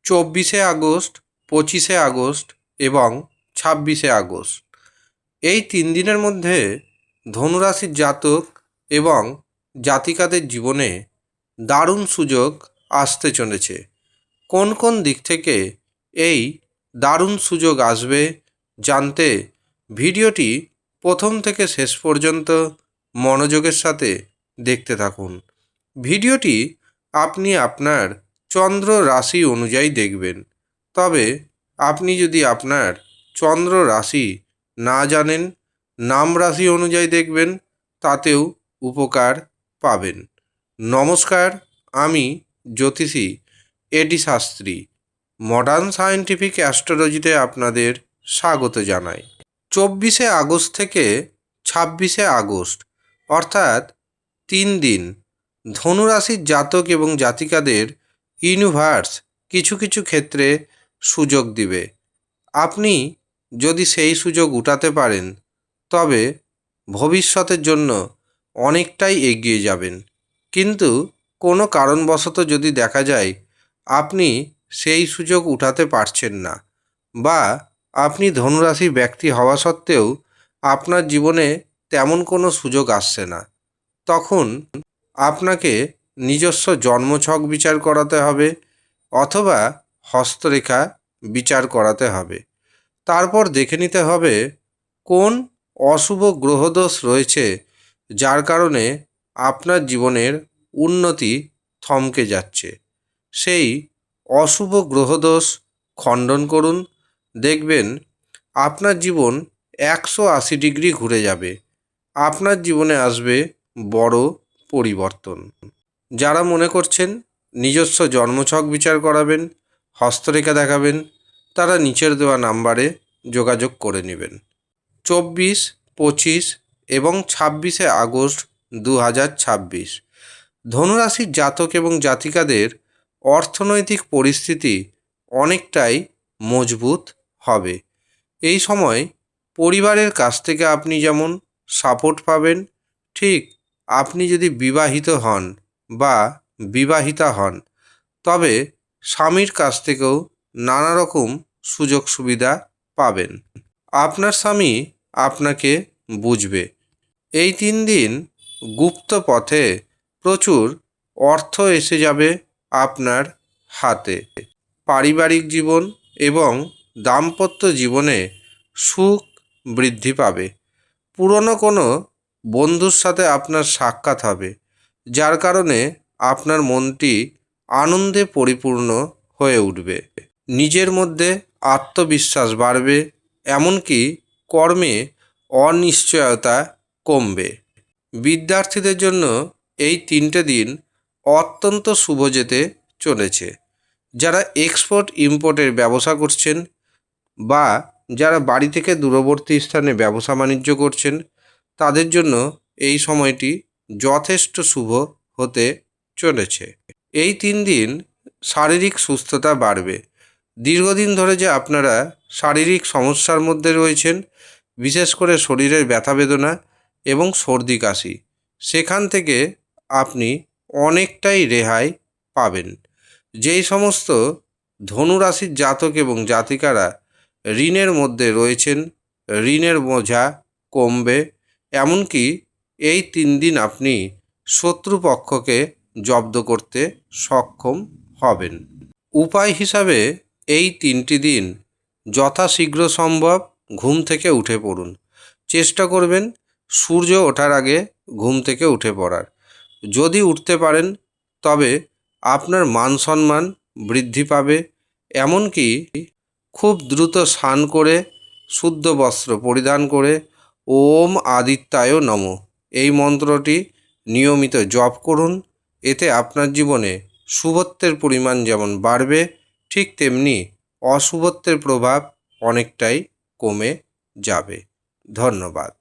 24 August, 25 August এবং 26 August. এই 3 দিনের মধ্যে ধনুরাশির জাতক এবং জাতিকাদের জীবনে দারুণ সুযোগ আসতে চলেছে। কোন কোন দিক থেকে এই দারুণ সুযোগ আসবে জানতে ভিডিওটি প্রথম থেকে শেষ পর্যন্ত মনোযোগের সাথে দেখতে থাকুন। ভিডিওটি আপনি আপনার চন্দ্র রাশি অনুযায়ী দেখবেন। তবে আপনি যদি আপনার চন্দ্র রাশি না জানেন, নাম রাশি অনুযায়ী দেখবেন, তাতেও উপকার পাবেন। নমস্কার, আমি জ্যোতিষী এডি শাস্ত্রী। মডার্ন সায়েন্টিফিক অ্যাস্ট্রোলজিতে আপনাদের স্বাগত জানাই। 24 আগস্ট থেকে 26 আগস্ট অর্থাৎ 3 দিন ধনুরাশির জাতক এবং জাতিকাদের ইউনিভার্স কিছু কিছু ক্ষেত্রে সুযোগ দিবে। আপনি যদি সেই সুযোগ উঠাতে পারেন তবে ভবিষ্যতের জন্য অনেকটাই এগিয়ে যাবেন। কিন্তু কোনো কারণবশত যদি দেখা যায় আপনি সেই সুযোগ উঠাতে পারছেন না, বা আপনি ধনুরাশি ব্যক্তি হওয়া সত্ত্বেও আপনার জীবনে তেমন কোনো সুযোগ আসছে না, তখন আপনাকে নিজস্ব জন্মছক বিচার করাতে হবে অথবা হস্তরেখা বিচার করাতে হবে। তারপর দেখে নিতে হবে কোন অশুভ গ্রহদোষ রয়েছে যার কারণে আপনার জীবনের উন্নতি থমকে যাচ্ছে। সেই অশুভ গ্রহদোষ খণ্ডন করুন, দেখবেন আপনার জীবন 180 ডিগ্রি ঘুরে যাবে। আপনার জীবনে আসবে বড় পরিবর্তন। যারা মনে করছেন নিজস্ব জন্মছক বিচার করাবেন, হস্তরেখা দেখাবেন, তারা নিচের দেওয়া নাম্বারে যোগাযোগ করে নেবেন। 24, 25 এবং 26 আগস্ট 2026 ধনুরাশির জাতক এবং জাতিকাদের অর্থনৈতিক পরিস্থিতি অনেকটাই মজবুত হবে। এই সময় পরিবারের কাছ থেকে আপনি যেমন সাপোর্ট পাবেন, ঠিক আপনি যদি বিবাহিত হন বা বিবাহিতা হন তবে স্বামীর কাছ থেকেও নানা রকম সুযোগ সুবিধা পাবেন। আপনার স্বামী আপনাকে বুঝবে। এই 3 দিন গুপ্ত পথে প্রচুর অর্থ এসে যাবে আপনার হাতে। পারিবারিক জীবন এবং দাম্পত্য জীবনে সুখ বৃদ্ধি পাবে। পুরনো কোনো বন্ধুর সাথে আপনার সাক্ষাৎ হবে, যার কারণে আপনার মনটি আনন্দে পরিপূর্ণ হয়ে উঠবে। নিজের মধ্যে আত্মবিশ্বাস বাড়বে, এমনকি কর্মে অনিশ্চয়তা কমবে। বিদ্যার্থীদের জন্য এই 3টে দিন অত্যন্ত শুভ যেতে চলেছে। যারা এক্সপোর্ট ইম্পোর্টের ব্যবসা করছেন বা যারা বাড়ি থেকে দূরবর্তী স্থানে ব্যবসা বাণিজ্য করছেন, তাদের জন্য এই সময়টি যথেষ্ট শুভ হতে চলেছে। এই 3 দিন শারীরিক সুস্থতা বাড়বে। দীর্ঘদিন ধরে যে আপনারা শারীরিক সমস্যার মধ্যে রয়েছেন, বিশেষ করে শরীরের ব্যথা বেদনা এবং সর্দি কাশি, সেখান থেকে আপনি অনেকটাই রেহাই পাবেন। যেই সমস্ত ধনুরাশির জাতক এবং জাতিকারা ঋণের মধ্যে রয়েছেন, ঋণের বোঝা কমবে। এমনকি এই 3 দিন আপনি শত্রুপক্ষকে জব্দ করতে সক্ষম হবেন। উপায় হিসাবে এই 3টি দিন যথাশীঘ্র সম্ভব ঘুম থেকে উঠে পড়ুন। চেষ্টা করবেন সূর্য ওঠার আগে ঘুম থেকে উঠে পড়ার। যদি উঠতে পারেন তবে আপনার মান সম্মান বৃদ্ধি পাবে। এমনকি খুব দ্রুত স্নান করে শুদ্ধ বস্ত্র পরিধান করে ওম আদিত্যায় নমঃ এই মন্ত্রটি নিয়মিত জপ করুন। এতে আপনার জীবনে শুভত্বের পরিমাণ যেমন বাড়বে, ঠিক তেমনি অশুভত্বের প্রভাব অনেকটাই কমে যাবে। ধন্যবাদ।